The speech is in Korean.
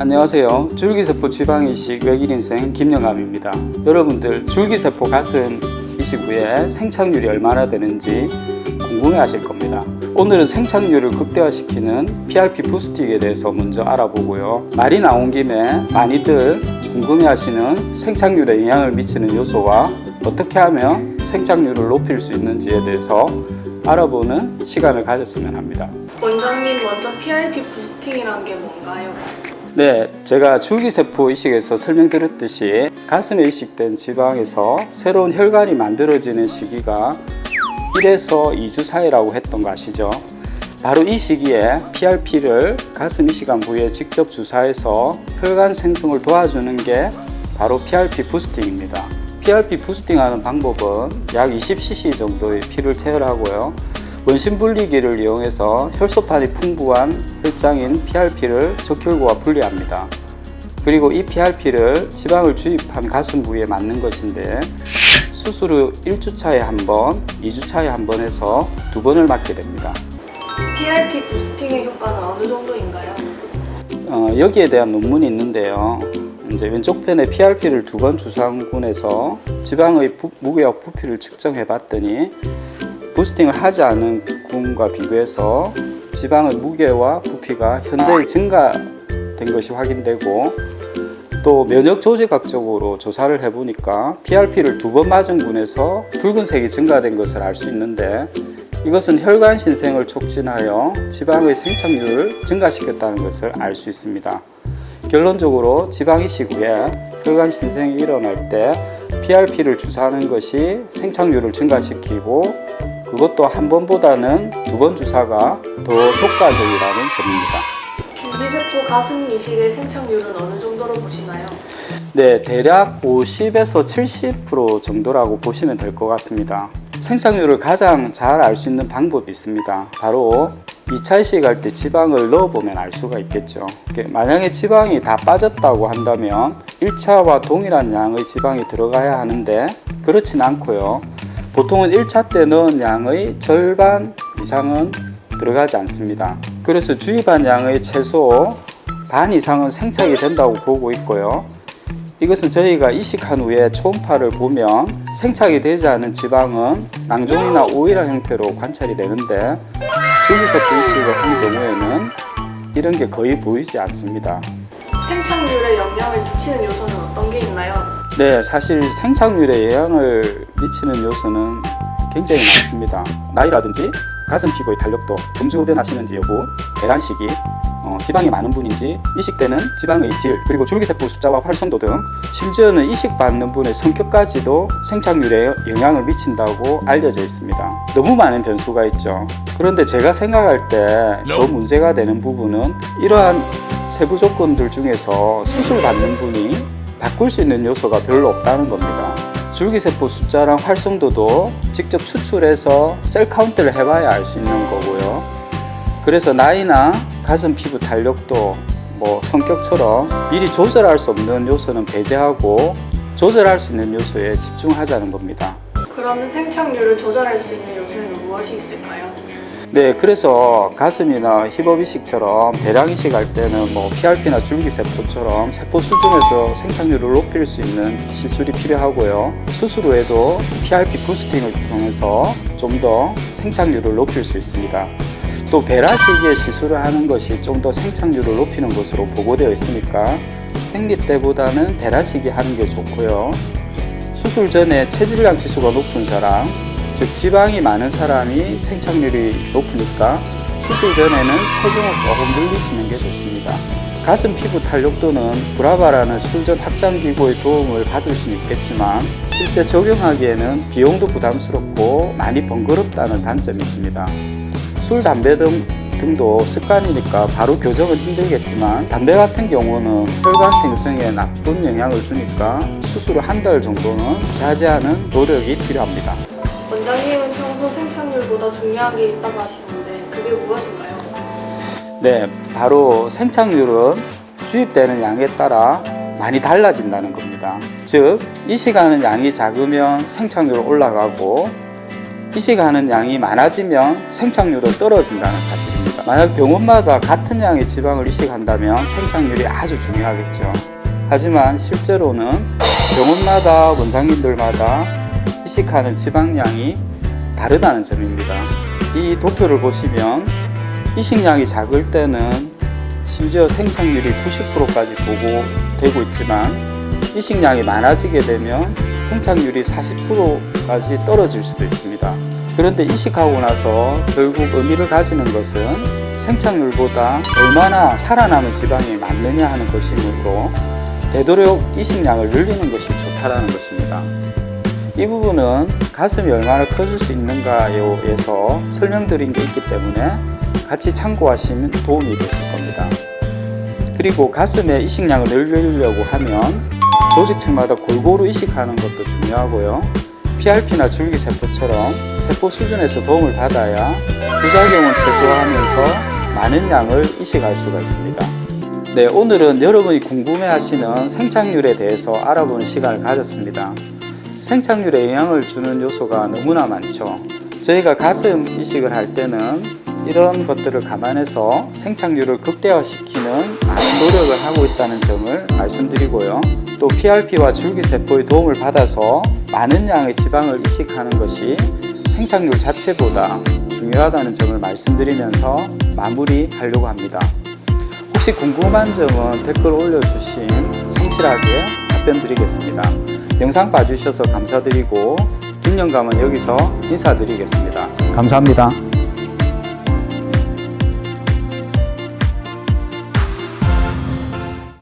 안녕하세요. 줄기세포 지방이식 외길인생 김영감입니다. 여러분들 줄기세포 가슴 이식 후에 생착률이 얼마나 되는지 궁금해 하실 겁니다. 오늘은 생착률을 극대화시키는 PRP 부스팅에 대해서 먼저 알아보고요. 말이 나온 김에 많이들 궁금해 하시는 생착률에 영향을 미치는 요소와 어떻게 하면 생착률을 높일 수 있는지에 대해서 알아보는 시간을 가졌으면 합니다. 원장님, 먼저 PRP 부스팅이란 게 뭔가요? 네, 제가 줄기세포 이식에서 설명드렸듯이 가슴에 이식된 지방에서 새로운 혈관이 만들어지는 시기가 1에서 2주 사이라고 했던 거 아시죠? 바로 이 시기에 PRP를 가슴 이식한 부위에 직접 주사해서 혈관 생성을 도와주는 게 바로 PRP 부스팅입니다. PRP 부스팅하는 방법은 약 20cc 정도의 피를 채혈하고요. 원심 분리기를 이용해서 혈소판이 풍부한 혈장인 PRP를 적혈구와 분리합니다. 그리고 이 PRP를 지방을 주입한 가슴 부위에 맞는 것인데 수술 후 1주차에 한 번, 2주차에 한 번 해서 2번을 맞게 됩니다. PRP 부스팅의 효과는 어느 정도인가요? 여기에 대한 논문이 있는데요. 이제 왼쪽 편에 PRP를 2번 주사군에서 지방의 무게와 부피를 측정해 봤더니 부스팅을 하지 않은 군과 비교해서 지방의 무게와 부피가 현저히 증가된 것이 확인되고, 또 면역 조직학적으로 조사를 해보니까 PRP를 2번 맞은 군에서 붉은색이 증가된 것을 알 수 있는데, 이것은 혈관 신생을 촉진하여 지방의 생착률을 증가시켰다는 것을 알 수 있습니다. 결론적으로 지방 이식 후에 혈관 신생이 일어날 때 PRP를 주사하는 것이 생착률을 증가시키고, 그것도 한 번보다는 2번 주사가 더 효과적이라는 점입니다. 줄기세포 가슴 이식의 생착률은 어느 정도로 보시나요? 네, 대략 50에서 70% 정도라고 보시면 될 것 같습니다. 생착률을 가장 잘 알 수 있는 방법이 있습니다. 바로 2차 이식할 때 지방을 넣어보면 알 수가 있겠죠. 만약에 지방이 다 빠졌다고 한다면 1차와 동일한 양의 지방이 들어가야 하는데 그렇진 않고요. 보통은 1차 때 넣은 양의 절반 이상은 들어가지 않습니다. 그래서 주입한 양의 최소 반 이상은 생착이 된다고 보고 있고요. 이것은 저희가 이식한 후에 초음파를 보면 생착이 되지 않은 지방은 낭종이나 오일한 형태로 관찰이 되는데, 줄기세포 이식을 한 경우에는 이런 게 거의 보이지 않습니다. 생착률에 영향을 미치는 요소는 어떤 게 있나요? 네, 사실 생착률에 영향을 미치는 요소는 굉장히 많습니다. 나이라든지 가슴 피부의 탄력도, 음주흡연하시는지 여부, 배란 시기, 지방이 많은 분인지, 이식되는 지방의 질, 그리고 줄기세포 숫자와 활성도 등, 심지어는 이식받는 분의 성격까지도 생착률에 영향을 미친다고 알려져 있습니다. 너무 많은 변수가 있죠. 그런데 제가 생각할 때 더 문제가 되는 부분은 이러한 세부 조건들 중에서 수술 받는 분이 바꿀 수 있는 요소가 별로 없다는 겁니다. 줄기세포 숫자랑 활성도도 직접 추출해서 셀 카운트를 해봐야 알 수 있는 거고요. 그래서 나이나 가슴 피부 탄력도 성격처럼 미리 조절할 수 없는 요소는 배제하고 조절할 수 있는 요소에 집중하자는 겁니다. 그러면 생착률을 조절할 수 있는 요소는 무엇이 있을까요? 네, 그래서 가슴이나 힙업 이식처럼 대량 이식할 때는 PRP나 줄기세포처럼 세포 수준에서 생착률을 높일 수 있는 시술이 필요하고요. 수술 후에도 PRP 부스팅을 통해서 좀 더 생착률을 높일 수 있습니다. 또 배란 시기에 시술을 하는 것이 좀 더 생착률을 높이는 것으로 보고되어 있으니까 생리 때보다는 배란 시기 하는 게 좋고요. 수술 전에 체질량 지수가 높은 사람, 즉 지방이 많은 사람이 생착률이 높으니까 수술 전에는 체중을 조금 늘리시는 게 좋습니다. 가슴 피부 탄력도는 브라바라는 술전 확장기구의 도움을 받을 수는 있겠지만 실제 적용하기에는 비용도 부담스럽고 많이 번거롭다는 단점이 있습니다. 술, 담배 등도 습관이니까 바로 교정은 힘들겠지만, 담배 같은 경우는 혈관 생성에 나쁜 영향을 주니까 수술 후 한 달 정도는 자제하는 노력이 필요합니다. 원장님은 평소 생착률보다 중요한 게 있다고 하시는데 그게 무엇인가요? 네, 바로 생착률은 주입되는 양에 따라 많이 달라진다는 겁니다. 즉, 이식하는 양이 작으면 생착률은 올라가고 이식하는 양이 많아지면 생착률은 떨어진다는 사실입니다. 있습니다. 만약 병원마다 같은 양의 지방을 이식한다면 생착률이 아주 중요하겠죠. 하지만 실제로는 병원마다 원장님들마다 이식하는 지방량이 다르다는 점입니다. 이 도표를 보시면 이식량이 작을 때는 심지어 생착률이 90%까지 보고되고 있지만 이식량이 많아지게 되면 생착률이 40%까지 떨어질 수도 있습니다. 그런데 이식하고 나서 결국 의미를 가지는 것은 생착률보다 얼마나 살아남은 지방이 많느냐 하는 것이므로 되도록 이식량을 늘리는 것이 좋다라는 것입니다. 이 부분은 가슴이 얼마나 커질 수 있는가에서 설명드린 게 있기 때문에 같이 참고하시면 도움이 되실 겁니다. 그리고 가슴의 이식량을 늘리려고 하면 조직층마다 골고루 이식하는 것도 중요하고요. PRP나 줄기세포처럼 세포 수준에서 도움을 받아야 부작용은 최소화하면서 많은 양을 이식할 수가 있습니다. 네, 오늘은 여러분이 궁금해하시는 생착률에 대해서 알아보는 시간을 가졌습니다. 생착률에 영향을 주는 요소가 너무나 많죠. 저희가 가슴 이식을 할 때는 이런 것들을 감안해서 생착률을 극대화시키는 많은 노력을 하고 있다는 점을 말씀드리고요. 또 PRP와 줄기세포의 도움을 받아서 많은 양의 지방을 이식하는 것이 생착률 자체보다 중요하다는 점을 말씀드리면서 마무리하려고 합니다. 혹시 궁금한 점은 댓글 올려주시면 성실하게 답변 드리겠습니다. 영상 봐주셔서 감사드리고 김영감은 여기서 인사드리겠습니다. 감사합니다.